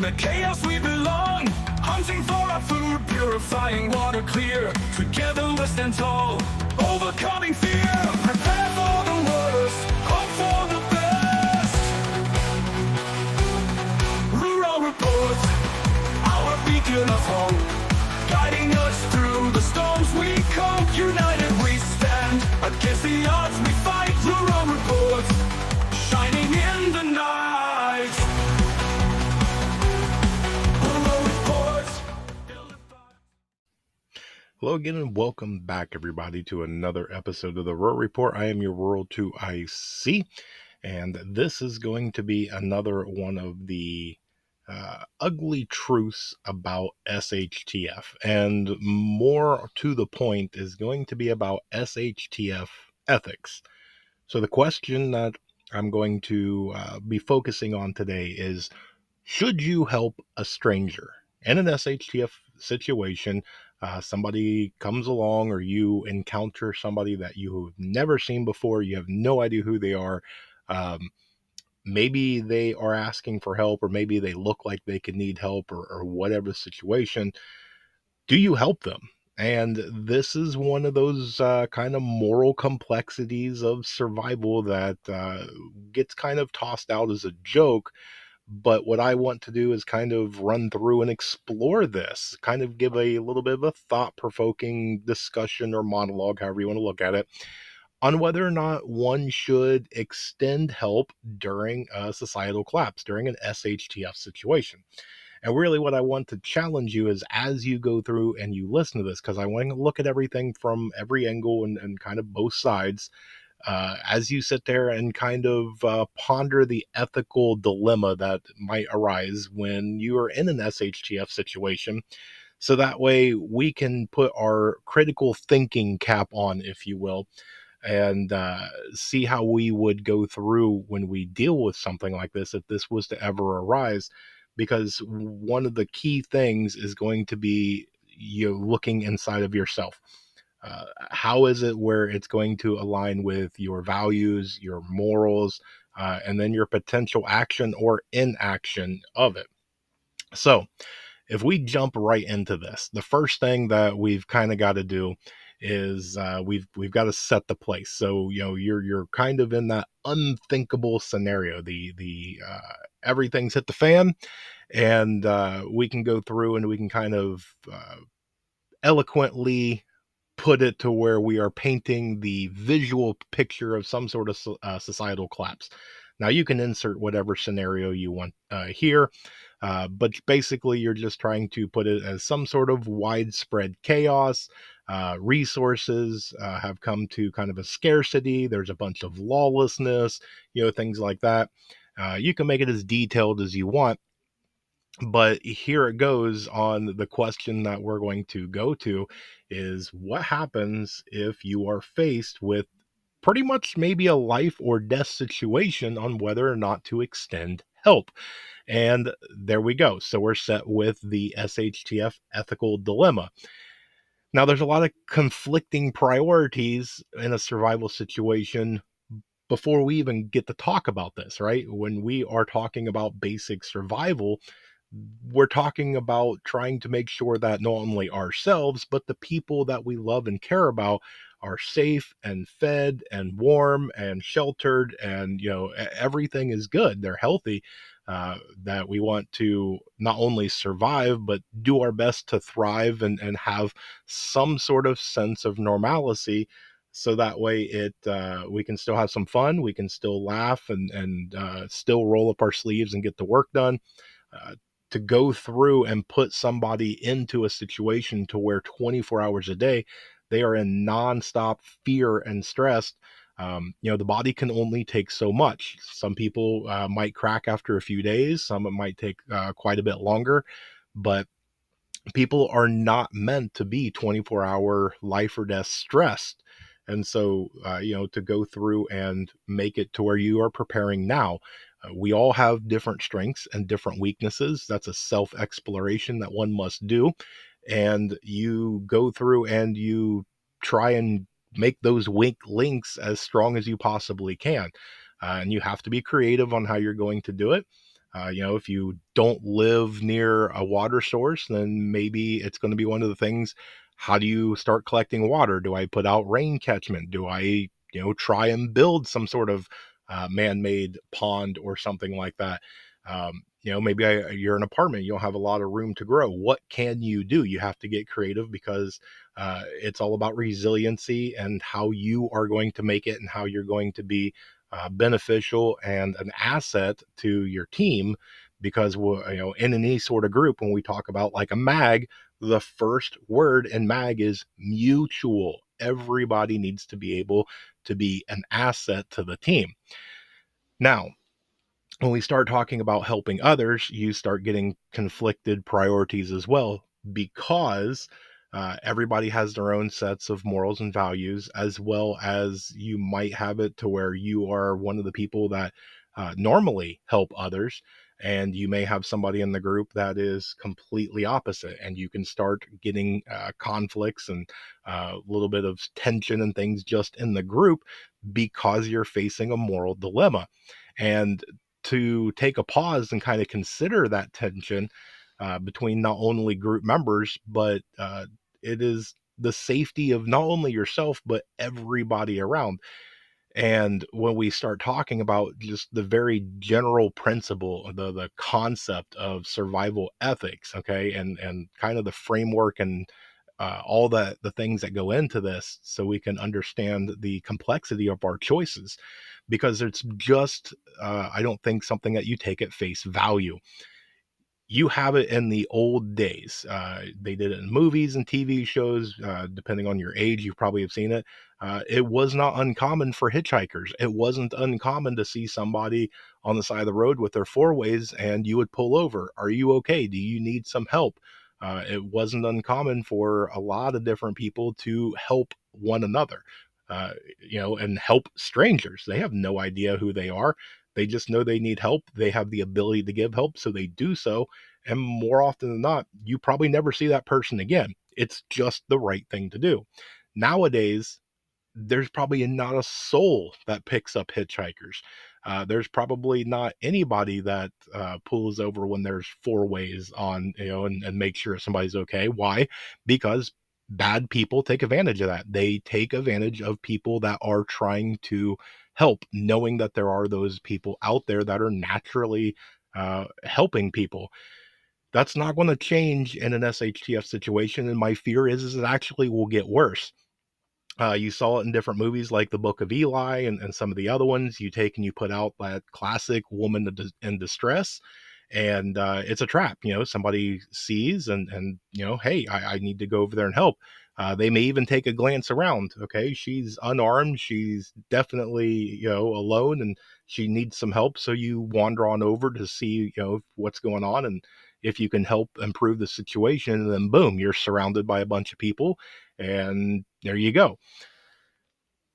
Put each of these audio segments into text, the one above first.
the chaos we belong, hunting for our food, purifying water clear. Together we'll stand tall, overcoming fear. Prepare for the worst, hope for the best. Rural Report, our beacon of hope, guiding us through the storms we cope. United we stand, against the odds we fight. Rural Report, shining in the night. Rural Report. Hello again and welcome back everybody to another episode of the Rural Report. I am your Rural 2IC, and this is going to be another one of the ugly truths about SHTF, and more to the point is going to be about SHTF ethics. So the question that I'm going to be focusing on today is, should you help a stranger in an SHTF situation? Somebody comes along, or you encounter somebody that you have never seen before, you have no idea who they are. Maybe they are asking for help, or maybe they look like they could need help, or whatever the situation. Do you help them? And this is one of those kind of moral complexities of survival that gets kind of tossed out as a joke. But what I want to do is kind of run through and explore this, kind of give a little bit of a thought-provoking discussion or monologue, however you want to look at it, on whether or not one should extend help during a societal collapse, during an SHTF situation. And really what I want to challenge you is, as you go through and you listen to this, because I want to look at everything from every angle and kind of both sides, as you sit there and kind of ponder the ethical dilemma that might arise when you are in an SHTF situation. So that way we can put our critical thinking cap on, if you will, and see how we would go through when we deal with something like this, if this was to ever arise. Because one of the key things is going to be you looking inside of yourself. How is it where it's going to align with your values, your morals, and then your potential action or inaction of it? So if we jump right into this, the first thing that we've kind of got to do is we've got to set the place. So you're kind of in that unthinkable scenario. The everything's hit the fan, and we can go through and we can kind of eloquently put it to where we are painting the visual picture of some sort of societal collapse. Now you can insert whatever scenario you want here, but basically you're just trying to put it as some sort of widespread chaos. Resources have come to kind of a scarcity. There's a bunch of lawlessness, things like that. You can make it as detailed as you want, but here it goes on the question that we're going to go to is, what happens if you are faced with pretty much maybe a life or death situation on whether or not to extend help? And there we go. So we're set with the SHTF ethical dilemma. Now, there's a lot of conflicting priorities in a survival situation before we even get to talk about this, right? When we are talking about basic survival, we're talking about trying to make sure that not only ourselves, but the people that we love and care about are safe and fed and warm and sheltered, and everything is good. They're healthy. That we want to not only survive, but do our best to thrive and have some sort of sense of normalcy. So that way we can still have some fun, we can still laugh and still roll up our sleeves and get the work done. Uh, to go through and put somebody into a situation to where 24 hours a day they are in nonstop fear and stress. The body can only take so much. Some people might crack after a few days, some it might take quite a bit longer, but people are not meant to be 24-hour life or death stressed. And so to go through and make it to where you are preparing now. We all have different strengths and different weaknesses. That's a self exploration that one must do, and you go through and you try and make those weak links as strong as you possibly can. And you have to be creative on how you're going to do it. If you don't live near a water source, then maybe it's going to be one of the things. How do you start collecting water? Do I put out rain catchment? Do I, try and build some sort of man-made pond or something like that? Maybe you're an apartment, you don't have a lot of room to grow. What can you do? You have to get creative, because it's all about resiliency and how you are going to make it and how you're going to be beneficial and an asset to your team. Because in any sort of group, when we talk about like a mag, the first word in mag is mutual. Everybody needs to be able to be an asset to the team. Now, when we start talking about helping others, you start getting conflicted priorities as well, because everybody has their own sets of morals and values, as well as you might have it to where you are one of the people that normally help others. And you may have somebody in the group that is completely opposite, and you can start getting conflicts and a little bit of tension and things just in the group, because you're facing a moral dilemma. And to take a pause and kind of consider that tension between not only group members, but it is the safety of not only yourself, but everybody around. And when we start talking about just the very general principle, the concept of survival ethics, okay, and kind of the framework and all the things that go into this, so we can understand the complexity of our choices, because it's just I don't think something that you take at face value. You have it in the old days. They did it in movies and TV shows. Depending on your age, you probably have seen it. It was not uncommon for hitchhikers. It wasn't uncommon to see somebody on the side of the road with their four ways, and you would pull over. Are you okay? Do you need some help? It wasn't uncommon for a lot of different people to help one another, and help strangers. They have no idea who they are. They just know they need help. They have the ability to give help, so they do so. And more often than not, you probably never see that person again. It's just the right thing to do. Nowadays, there's probably not a soul that picks up hitchhikers. There's probably not anybody that pulls over when there's four ways on, and make sure somebody's okay. Why? Because bad people take advantage of that. They take advantage of people that are trying to help, knowing that there are those people out there that are naturally helping people. That's not going to change in an SHTF situation, and my fear is it actually will get worse. You saw it in different movies like The Book of Eli and some of the other ones. You take and you put out that classic woman in distress, and it's a trap. Somebody sees and hey, I need to go over there and help. They may even take a glance around. Okay, she's unarmed. She's definitely alone, and she needs some help. So you wander on over to see what's going on, and if you can help improve the situation, and then boom, you're surrounded by a bunch of people, and there you go.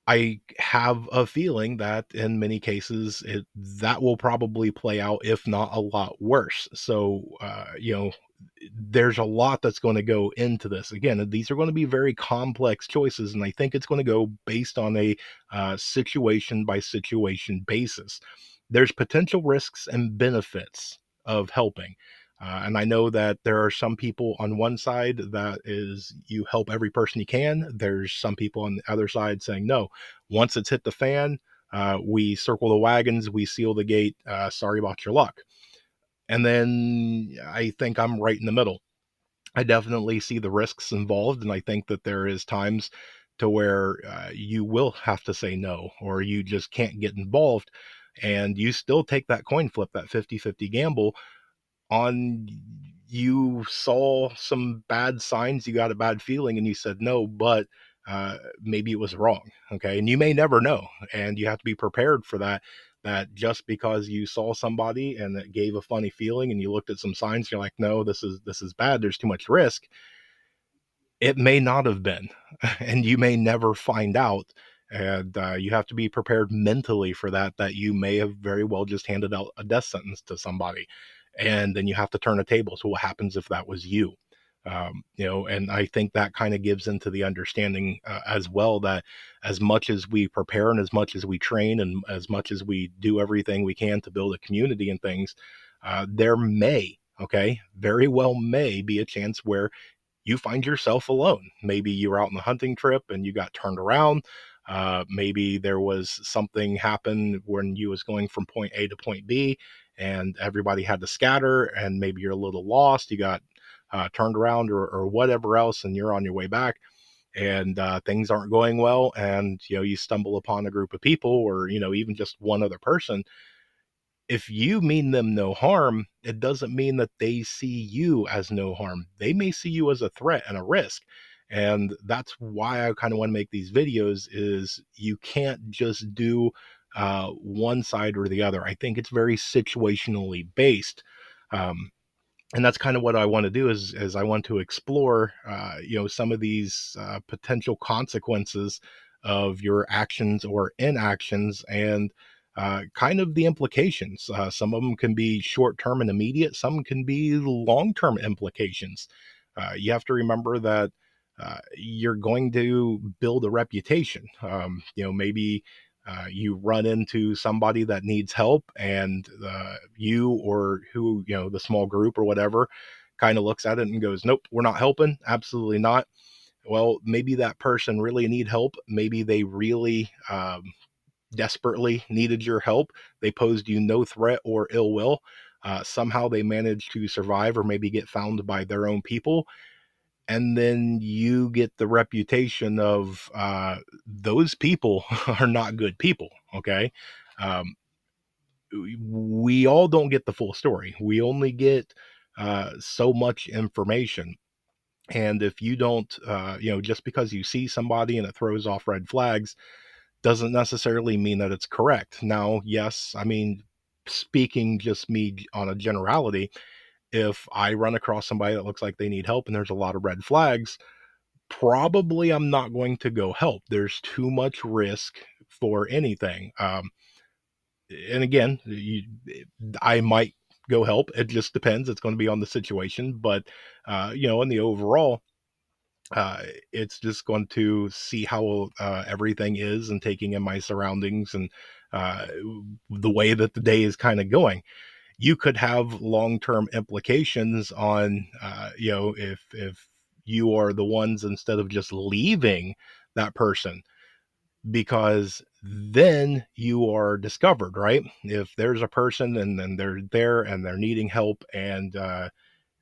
I have a feeling that in many cases that will probably play out, if not a lot worse. So, there's a lot that's going to go into this. Again, these are going to be very complex choices, and I think it's going to go based on a situation by situation basis. There's potential risks and benefits of helping. And I know that there are some people on one side that is you help every person you can. There's some people on the other side saying, no, once it's hit the fan, we circle the wagons, we seal the gate. Sorry about your luck. And then I think I'm right in the middle. I definitely see the risks involved, and I think that there is times to where you will have to say no, or you just can't get involved, and you still take that coin flip, that 50-50 gamble on. You saw some bad signs, you got a bad feeling, and you said no, but maybe it was wrong. Okay, and you may never know, and you have to be prepared for that. That just because you saw somebody and it gave a funny feeling, and you looked at some signs, you're like, no, this is bad. There's too much risk. It may not have been, and you may never find out. And you have to be prepared mentally for that, that you may have very well just handed out a death sentence to somebody. And then you have to turn a table. So what happens if that was you? And I think that kind of gives into the understanding as well, that as much as we prepare and as much as we train and as much as we do everything we can to build a community and things, there may, okay, very well may be a chance where you find yourself alone. Maybe you were out on the hunting trip and you got turned around. Maybe there was something happened when you was going from point A to point B, and everybody had to scatter, and maybe you're a little lost. You got turned around, or whatever else, and you're on your way back, and things aren't going well, and you stumble upon a group of people, or even just one other person. If you mean them no harm, it doesn't mean that they see you as no harm. They may see you as a threat and a risk. And that's why I kind of want to make these videos, is you can't just do one side or the other. I think it's very situationally based. Um, and that's kind of what I want to do, is I want to explore some of these potential consequences of your actions or inactions, and kind of the implications. Some of them can be short term and immediate, some can be long term implications. You have to remember that you're going to build a reputation. Maybe you run into somebody that needs help, and you, or who, the small group or whatever, kind of looks at it and goes, nope, we're not helping, absolutely not. Well, maybe that person really need help. Maybe they really desperately needed your help. They posed you no threat or ill will. Somehow they managed to survive, or maybe get found by their own people, and then you get the reputation of those people are not good people. Okay. um, we all don't get the full story. We only get so much information. And if you don't, just because you see somebody and it throws off red flags, doesn't necessarily mean that it's correct. Now, yes, I mean, speaking just me on a generality, if I run across somebody that looks like they need help and there's a lot of red flags, probably I'm not going to go help. There's too much risk for anything. And again, I might go help. It just depends. It's going to be on the situation. But, in the overall, uh, it's just going to see how everything is, and taking in my surroundings, and uh, the way that the day is kind of going. You could have long-term implications on, if you are the ones, instead of just leaving that person, because then you are discovered, right? If there's a person, and then they're there and they're needing help, and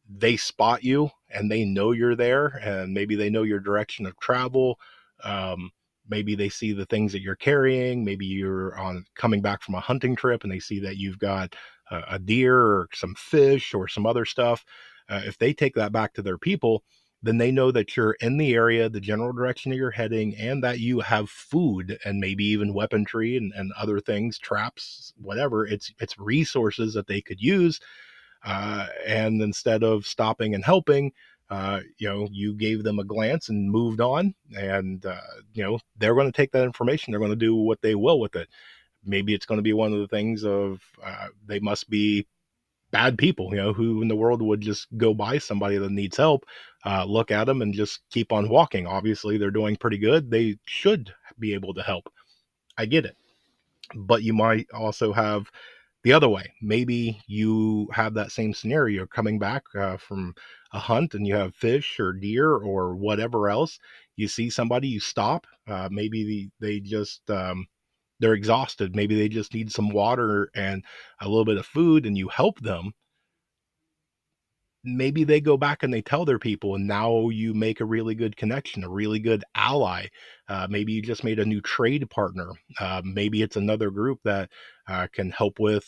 they spot you and they know you're there, and maybe they know your direction of travel. um, Maybe they see the things that you're carrying. Maybe you're on coming back from a hunting trip and they see that you've got a deer or some fish or some other stuff. If they take that back to their people, then they know that you're in the area, the general direction that you're heading, and that you have food, and maybe even weaponry, and other things, traps, whatever. It's resources that they could use. And instead of stopping and helping, you gave them a glance and moved on. And they're going to take that information. They're going to do what they will with it. Maybe it's going to be one of the things of they must be bad people. Who in the world would just go by somebody that needs help, look at them, and just keep on walking? Obviously, they're doing pretty good. They should be able to help. I get it. But you might also have the other way. Maybe you have that same scenario, coming back from a hunt, and you have fish or deer or whatever else. You see somebody, you stop. Maybe they just they're exhausted. Maybe they just need some water and a little bit of food, and you help them. Maybe they go back and they tell their people, and now you make a really good connection, a really good ally. Maybe you just made a new trade partner. Maybe it's another group that can help with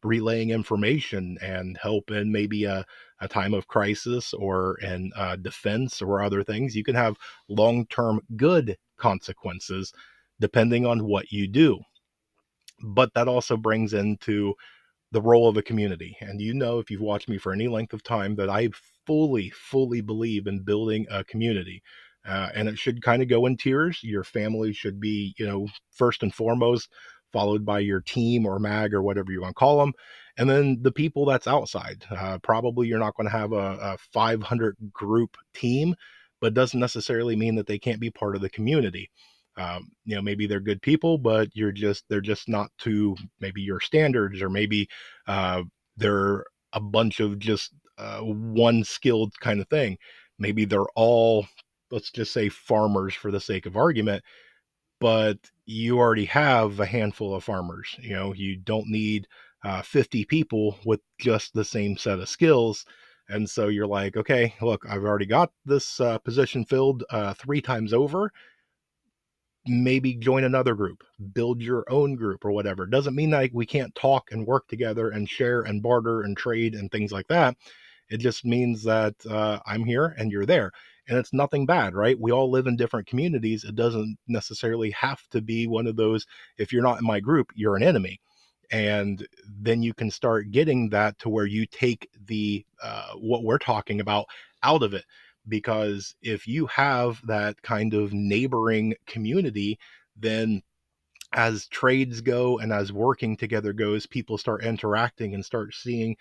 relaying information, and help in maybe a time of crisis, or in defense, or other things. You can have long-term good consequences depending on what you do. But that also brings into the role of a community. And if you've watched me for any length of time, that I fully believe in building a community. And it should kind of go in tiers. Your family should be, first and foremost, followed by your team or mag or whatever you want to call them. And then the people that's outside. Probably you're not going to have a 500 group team, but doesn't necessarily mean that they can't be part of the community. Maybe they're good people, but they're just not to maybe your standards, or maybe uh, they're a bunch of just one skilled kind of thing. Maybe they're all, let's just say, farmers for the sake of argument, but you already have a handful of farmers. You don't need 50 people with just the same set of skills. And so you're like, okay, look, I've already got this position filled 3 times over. Maybe join another group, build your own group or whatever. It doesn't mean that we can't talk and work together and share and barter and trade and things like that. It just means that I'm here and you're there. And it's nothing bad, right? We all live in different communities. It doesn't necessarily have to be one of those, if you're not in my group, you're an enemy. And then you can start getting that to where you take the what we're talking about out of it. Because if you have that kind of neighboring community, then as trades go and as working together goes, people start interacting and start seeing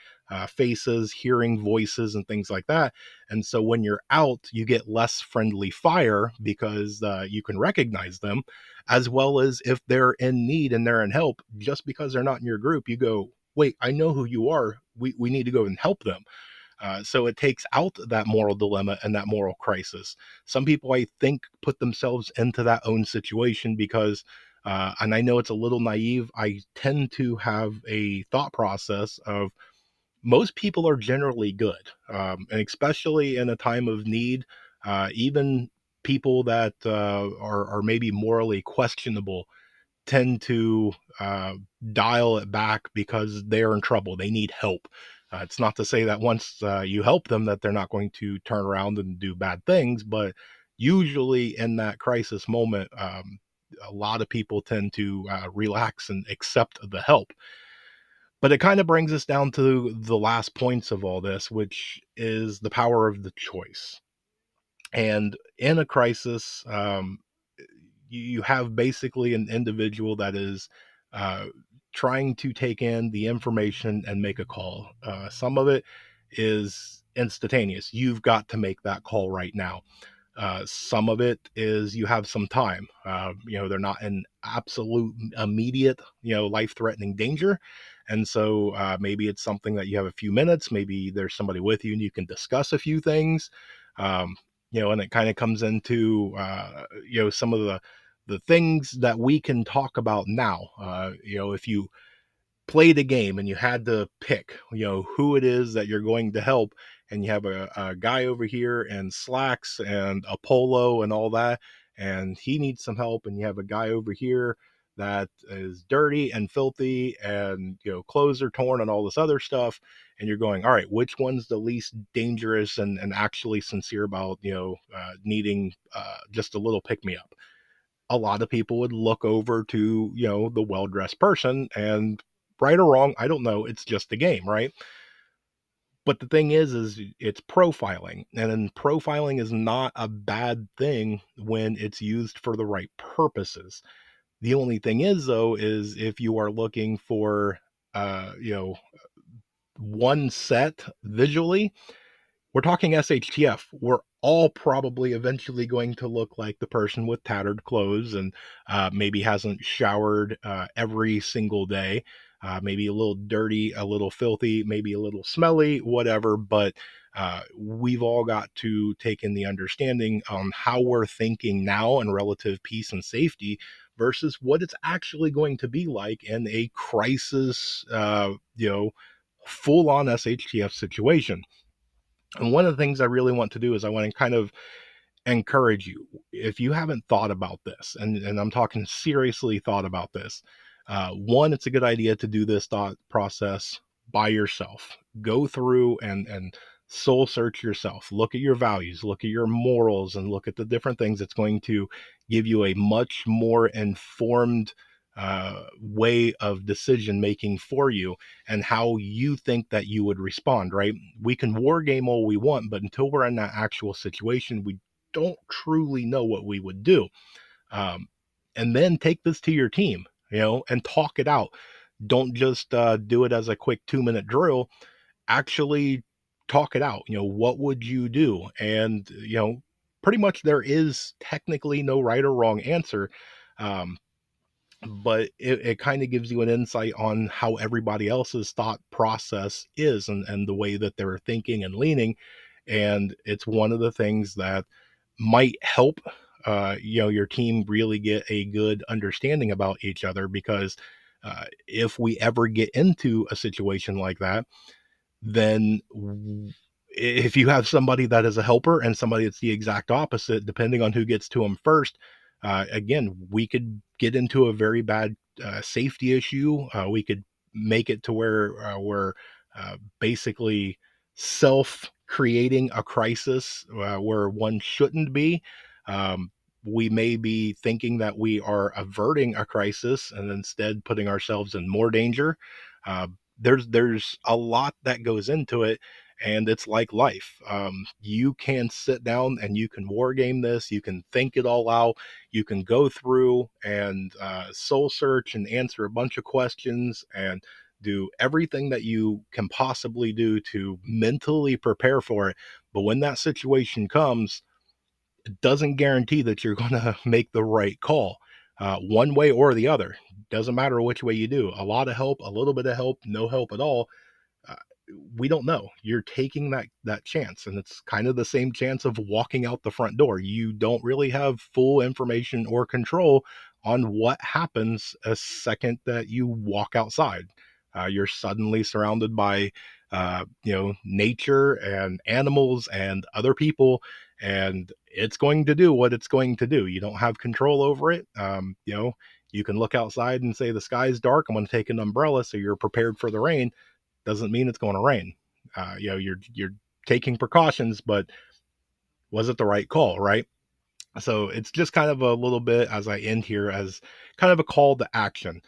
faces, hearing voices, and things like that. And so when you're out, you get less friendly fire because you can recognize them, as well as if they're in need and they're in help, just because they're not in your group, you go, wait, I know who you are. We need to go and help them. So it takes out that moral dilemma and that moral crisis. Some people, I think, put themselves into that own situation because, and I know it's a little naive, I tend to have a thought process of most people are generally good, and especially in a time of need, even people that are maybe morally questionable tend to uh, dial it back because they're in trouble. They need help. It's not to say that once you help them that they're not going to turn around and do bad things, but usually in that crisis moment, a lot of people tend to relax and accept the help. But it kind of brings us down to the last points of all this, which is the power of the choice. And in a crisis, you have basically an individual that is uh, trying to take in the information and make a call. Some of it is instantaneous. You've got to make that call right now. Some of it is you have some time. They're not in absolute immediate, life threatening danger. And so maybe it's something that you have a few minutes. Maybe there's somebody with you and you can discuss a few things. Um, and it kind of comes into, some of the things that we can talk about now. If you played a game and you had to pick, who it is that you're going to help, and you have a guy over here in slacks and a polo and all that, and he needs some help, and you have a guy over here that is dirty and filthy and clothes are torn and all this other stuff, and you're going, all right, which one's the least dangerous and actually sincere about needing just a little pick me up. A lot of people would look over to, the well dressed person, and right or wrong, I don't know. It's just a game, right? But the thing is it's profiling. And then profiling is not a bad thing when it's used for the right purposes. The only thing is, though, is if you are looking for, one set visually, we're talking SHTF. We're all probably eventually going to look like the person with tattered clothes and maybe hasn't showered every single day. Maybe a little dirty, a little filthy, maybe a little smelly, whatever. But we've all got to take in the understanding on how we're thinking now in relative peace and safety versus what it's actually going to be like in a crisis, full on SHTF situation. And one of the things I really want to do is I want to kind of encourage you, if you haven't thought about this, and I'm talking seriously thought about this, one, it's a good idea to do this thought process by yourself. Go through and soul search yourself. Look at your values, look at your morals, and look at the different things. It's going to give you a much more informed way of decision making for you and how you think that you would respond, right? We can war game all we want, but until we're in that actual situation, we don't truly know what we would do. Um, and then take this to your team, and talk it out. Don't just do it as a quick 2 minute drill. Actually talk it out. What would you do? And, pretty much there is technically no right or wrong answer. Um, but it kind of gives you an insight on how everybody else's thought process is, and the way that they're thinking and leaning. And it's one of the things that might help your team really get a good understanding about each other, because if we ever get into a situation like that, then if you have somebody that is a helper and somebody that's the exact opposite, depending on who gets to them first, again, we could get into a very bad safety issue. We could make it to where we're basically self creating a crisis where one shouldn't be. Um, we may be thinking that we are averting a crisis and instead putting ourselves in more danger. Uh, there's a lot that goes into it, and it's like life. You can sit down and you can war game this, you can think it all out, you can go through and soul search and answer a bunch of questions and do everything that you can possibly do to mentally prepare for it. But when that situation comes, it doesn't guarantee that you're going to make the right call, one way or the other. Doesn't matter which way you do. A lot of help, a little bit of help, no help at all. uh, we don't know. You're taking that chance, and it's kind of the same chance of walking out the front door. You don't really have full information or control on what happens a second that you walk outside. You're suddenly surrounded by nature and animals and other people, and it's going to do what it's going to do. You don't have control over it. You can look outside and say the sky's dark, I'm going to take an umbrella, so you're prepared for the rain. Doesn't mean it's going to rain. You're taking precautions, but was it the right call, right? So it's just kind of a little bit, as I end here, as kind of a call to action.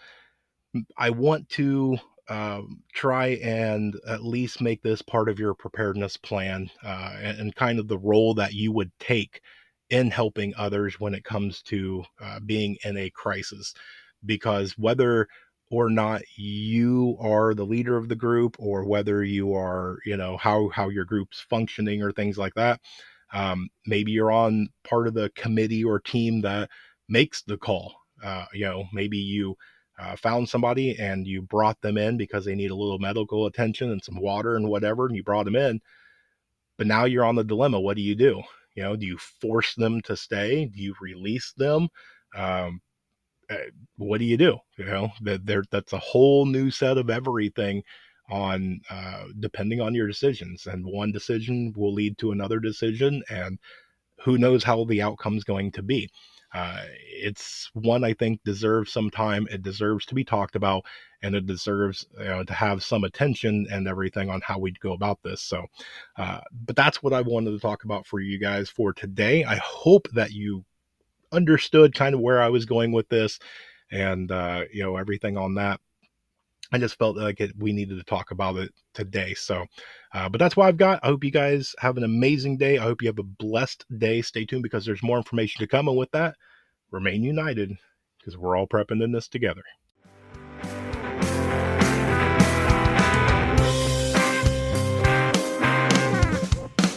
I want to try and at least make this part of your preparedness plan, and kind of the role that you would take in helping others when it comes to being in a crisis. Because whether or not you are the leader of the group, or whether you are, how your group's functioning or things like that, maybe you're on part of the committee or team that makes the call. Maybe you found somebody and you brought them in because they need a little medical attention and some water and whatever, and you brought them in. But now you're on the dilemma. What do you do? Do you force them to stay? Do you release them? Um, uh, what do you do? That's a whole new set of everything on depending on your decisions, and one decision will lead to another decision, and who knows how the outcome's going to be. It's one I think deserves some time. It deserves to be talked about, and it deserves to have some attention and everything on how we'd go about this. So, but that's what I wanted to talk about for you guys for today. I hope that you understood kind of where I was going with this, and everything on that. I just felt like we needed to talk about it today. So, but that's what I've got. I hope you guys have an amazing day. I hope you have a blessed day. Stay tuned, because there's more information to come. And with that, remain united, because we're all prepping in this together.